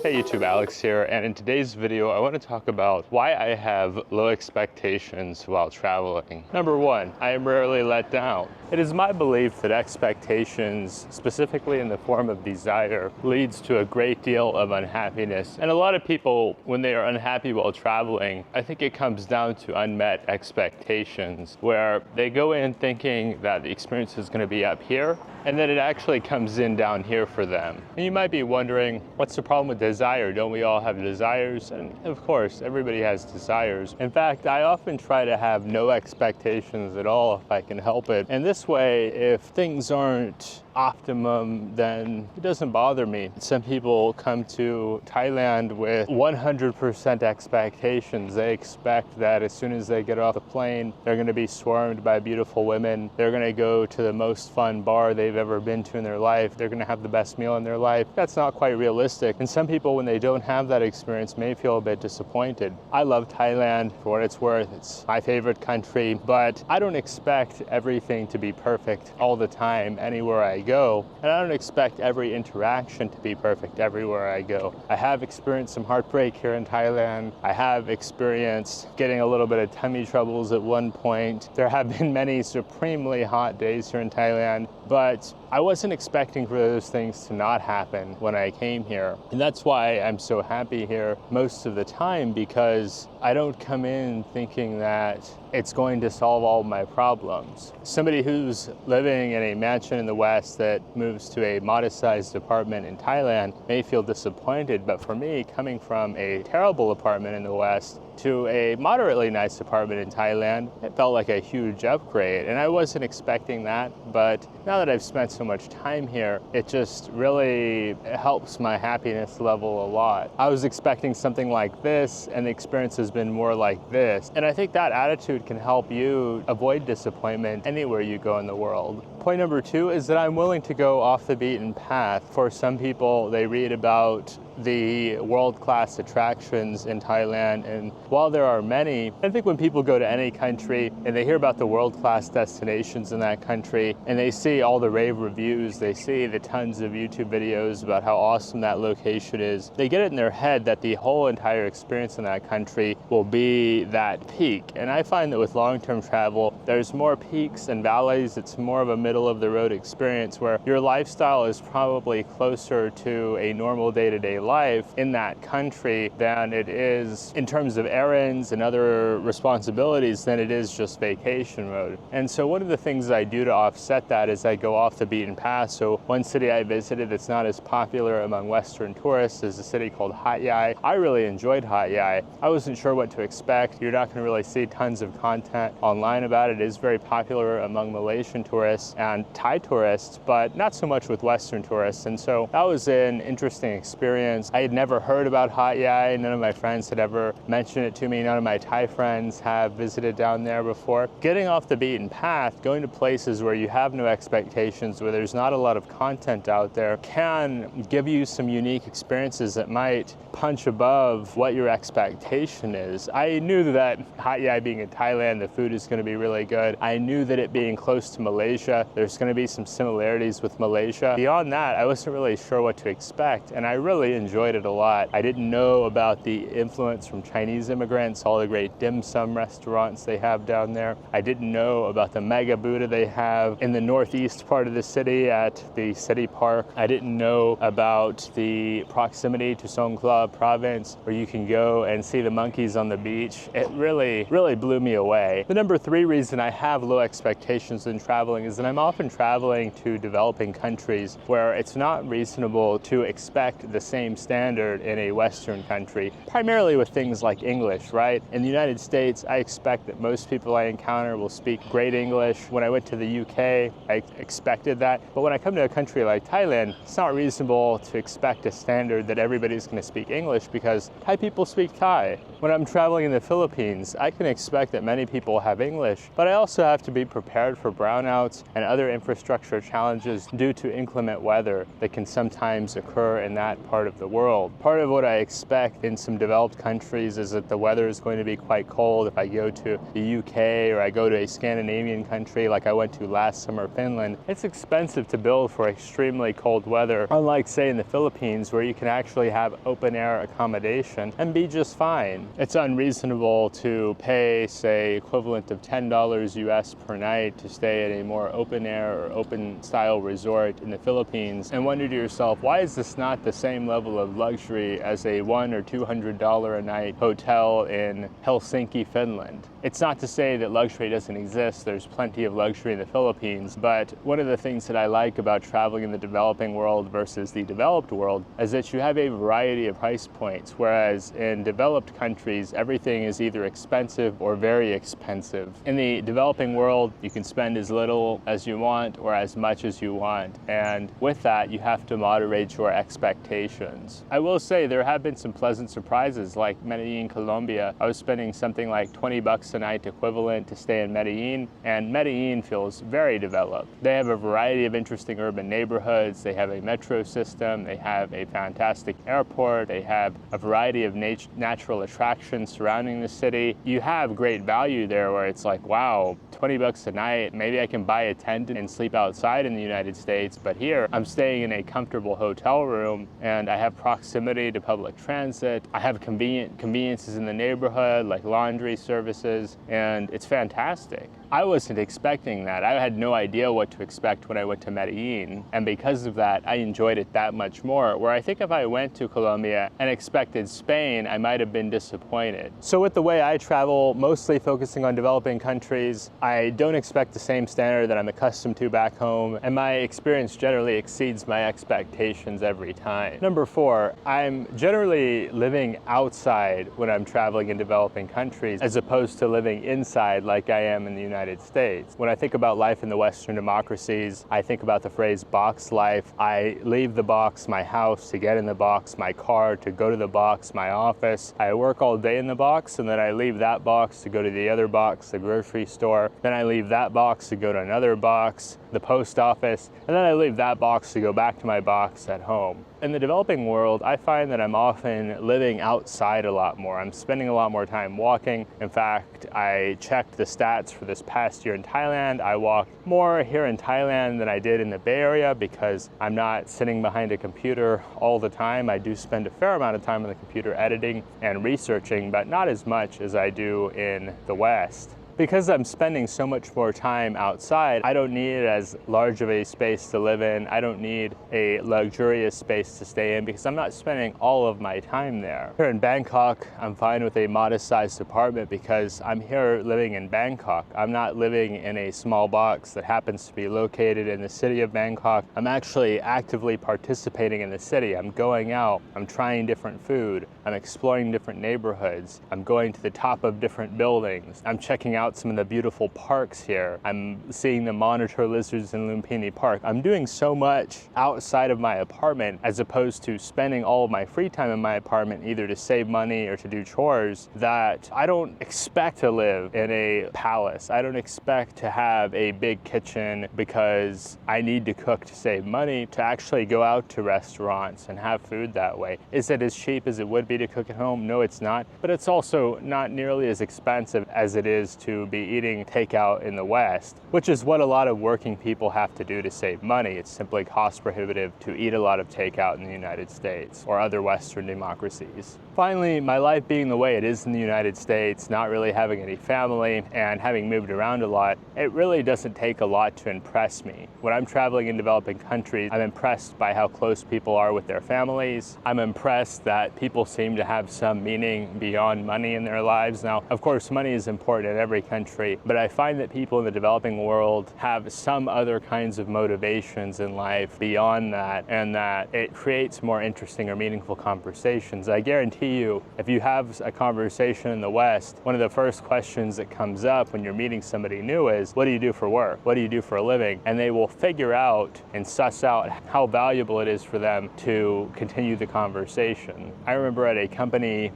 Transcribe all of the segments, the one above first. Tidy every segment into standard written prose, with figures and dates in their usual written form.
Hey YouTube, Alex here, and in today's video I want to talk about why I have low expectations while traveling. Number one, I am rarely let down. It is my belief that expectations, specifically in the form of desire, leads to a great deal of unhappiness. And a lot of people, when they are unhappy while traveling, I think it comes down to unmet expectations, where they go in thinking that the experience is going to be up here, and then it actually comes in down here for them. And you might be wondering, what's the problem with desire? Don't we all have desires? And of course, everybody has desires. In fact, I often try to have no expectations at all if I can help it. And this way, if things aren't optimum, then it doesn't bother me. Some people come to Thailand with 100% expectations. They expect that as soon as they get off the plane, they're going to be swarmed by beautiful women. They're going to go to the most fun bar they've ever been to in their life. They're going to have the best meal in their life. That's not quite realistic. And some people, when they don't have that experience, may feel a bit disappointed. I love Thailand for what it's worth. It's my favorite country, but I don't expect everything to be perfect all the time anywhere I go. And I don't expect every interaction to be perfect everywhere I go. I have experienced some heartbreak here in Thailand. I have experienced getting a little bit of tummy troubles at one point. There have been many supremely hot days here in Thailand, but I wasn't expecting for those things to not happen when I came here. And that's why I'm so happy here most of the time, because I don't come in thinking that it's going to solve all my problems. Somebody who's living in a mansion in the West that moves to a modest-sized apartment in Thailand may feel disappointed, but for me, coming from a terrible apartment in the West to a moderately nice apartment in Thailand, it felt like a huge upgrade. And I wasn't expecting that, but now that I've spent so much time here, it just really helps my happiness level a lot. I was expecting something like this, and the experience has been more like this. And I think that attitude can help you avoid disappointment anywhere you go in the world. Point number two is that I'm willing to go off the beaten path. For some people, they read about the world-class attractions in Thailand, and while there are many, I think when people go to any country and they hear about the world-class destinations in that country and they see all the rave reviews, they see the tons of YouTube videos about how awesome that location is, they get it in their head that the whole entire experience in that country will be that peak. And I find that with long-term travel, there's more peaks and valleys. It's more of a middle-of-the-road experience where your lifestyle is probably closer to a normal day-to-day life in that country than it is in terms of errands and other responsibilities than it is just vacation mode. And so one of the things I do to offset that is I go off the beaten path. So one city I visited that's not as popular among Western tourists is a city called Hat Yai. I really enjoyed Hat Yai. I wasn't sure what to expect. You're not going to really see tons of content online about it. It is very popular among Malaysian tourists and Thai tourists, but not so much with Western tourists. And so that was an interesting experience. I had never heard about Hat Yai. None of my friends had ever mentioned it to me. None of my Thai friends have visited down there before. Getting off the beaten path, going to places where you have no expectations, where there's not a lot of content out there, can give you some unique experiences that might punch above what your expectation is. I knew that Hat Yai being in Thailand, the food is going to be really good. I knew that it being close to Malaysia, there's going to be some similarities with Malaysia. Beyond that, I wasn't really sure what to expect, and I really enjoyed it a lot. I didn't know about the influence from Chinese immigrants, all the great dim sum restaurants they have down there. I didn't know about the mega Buddha they have in the northeast part of the city at the city park. I didn't know about the proximity to Songkhla province where you can go and see the monkeys on the beach. It really blew me away. The number three reason I have low expectations in traveling is that I'm often traveling to developing countries where it's not reasonable to expect the same standard in a Western country, primarily with things like English, right? In the United States, I expect that most people I encounter will speak great English. When I went to the UK, I expected that. But when I come to a country like Thailand, it's not reasonable to expect a standard that everybody's going to speak English, because Thai people speak Thai. When I'm traveling in the Philippines, I can expect that many people have English, but I also have to be prepared for brownouts and other infrastructure challenges due to inclement weather that can sometimes occur in that part of the world. Part of what I expect in some developed countries is that the weather is going to be quite cold. If I go to the UK or I go to a Scandinavian country like I went to last summer, Finland, it's expensive to build for extremely cold weather, unlike say in the Philippines where you can actually have open air accommodation and be just fine. It's unreasonable to pay say equivalent of $10 US per night to stay at a more open air or open style resort in the Philippines and wonder to yourself, why is this not the same level of luxury as a $100 or $200 a night hotel in Helsinki, Finland? It's not to say that luxury doesn't exist. There's plenty of luxury in the Philippines, but one of the things that I like about traveling in the developing world versus the developed world is that you have a variety of price points, whereas in developed countries, everything is either expensive or very expensive. In the developing world, you can spend as little as you want or as much as you want, and with that, you have to moderate your expectations. I will say there have been some pleasant surprises, like Medellin, Colombia. I was spending something like 20 bucks a night equivalent to stay in Medellin, and Medellin feels very developed. They have a variety of interesting urban neighborhoods, they have a metro system, they have a fantastic airport, they have a variety of natural attractions surrounding the city. You have great value there where it's like, wow, 20 bucks a night, maybe I can buy a tent and sleep outside in the United States, but here I'm staying in a comfortable hotel room and I have proximity to public transit. I have conveniences in the neighborhood like laundry services, and it's fantastic. I wasn't expecting that. I had no idea what to expect when I went to Medellin, and because of that, I enjoyed it that much more, where I think if I went to Colombia and expected Spain, I might have been disappointed. So with the way I travel, mostly focusing on developing countries, I don't expect the same standard that I'm accustomed to back home, and my experience generally exceeds my expectations every time. Number 4, I'm generally living outside when I'm traveling in developing countries, as opposed to living inside like I am in the United States. When I think about life in the Western democracies, I think about the phrase box life. I leave the box, my house, to get in the box, my car, to go to the box, my office. I work all day in the box, and then I leave that box to go to the other box, the grocery store. Then I leave that box to go to another box, the post office, and then I leave that box to go back to my box at home. In the developing world, I find that I'm often living outside a lot more. I'm spending a lot more time walking. In fact, I checked the stats for this past year in Thailand. I walked more here in Thailand than I did in the Bay Area because I'm not sitting behind a computer all the time. I do spend a fair amount of time on the computer editing and researching, but not as much as I do in the West. Because I'm spending so much more time outside, I don't need as large of a space to live in. I don't need a luxurious space to stay in because I'm not spending all of my time there. Here in Bangkok, I'm fine with a modest-sized apartment because I'm here living in Bangkok. I'm not living in a small box that happens to be located in the city of Bangkok. I'm actually actively participating in the city. I'm going out, I'm trying different food, I'm exploring different neighborhoods, I'm going to the top of different buildings, I'm checking out some of the beautiful parks here. I'm seeing the monitor lizards in Lumpini Park. I'm doing so much outside of my apartment as opposed to spending all of my free time in my apartment either to save money or to do chores that I don't expect to live in a palace. I don't expect to have a big kitchen because I need to cook to save money to actually go out to restaurants and have food that way. Is it as cheap as it would be to cook at home? No, it's not. But it's also not nearly as expensive as it is to be eating takeout in the West, which is what a lot of working people have to do to save money. It's simply cost prohibitive to eat a lot of takeout in the United States or other Western democracies. Finally, my life being the way it is in the United States, not really having any family and having moved around a lot, it really doesn't take a lot to impress me. When I'm traveling in developing countries, I'm impressed by how close people are with their families. I'm impressed that people seem to have some meaning beyond money in their lives. Now, of course, money is important in every country, but I find that people in the developing world have some other kinds of motivations in life beyond that, and that it creates more interesting or meaningful conversations. I guarantee you, if you have a conversation in the West, one of the first questions that comes up when you're meeting somebody new is, what do you do for work? What do you do for a living? And they will figure out and suss out how valuable it is for them to continue the conversation. I remember at a company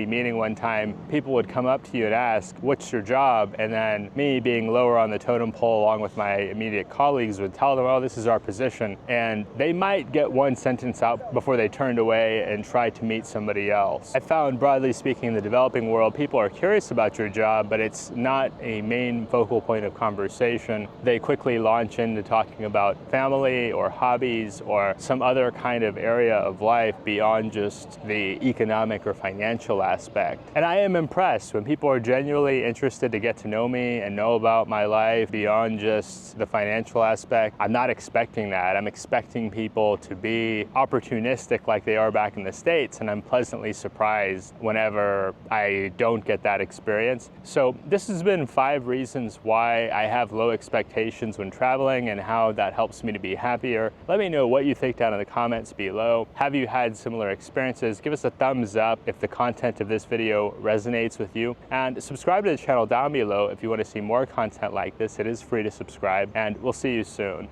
meeting one time, people would come up to you and ask, what's your job? And then me, being lower on the totem pole along with my immediate colleagues, would tell them, oh, this is our position. And they might get one sentence out before they turned away and tried to meet somebody else. I found, broadly speaking, in the developing world, people are curious about your job, but it's not a main focal point of conversation. They quickly launch into talking about family or hobbies or some other kind of area of life beyond just the economic or financial aspect. And I am impressed when people are genuinely interested to get to know me and know about my life beyond just the financial aspect. I'm not expecting that. I'm expecting people to be opportunistic like they are back in the States, and I'm pleasantly surprised whenever I don't get that experience. So this has been 5 reasons why I have low expectations when traveling and how that helps me to be happier. Let me know what you think down in the comments below. Have you had similar experiences? Give us a thumbs up if the content of this video resonates with you, and subscribe to the channel down below if you want to see more content like this. It is free to subscribe, and we'll see you soon.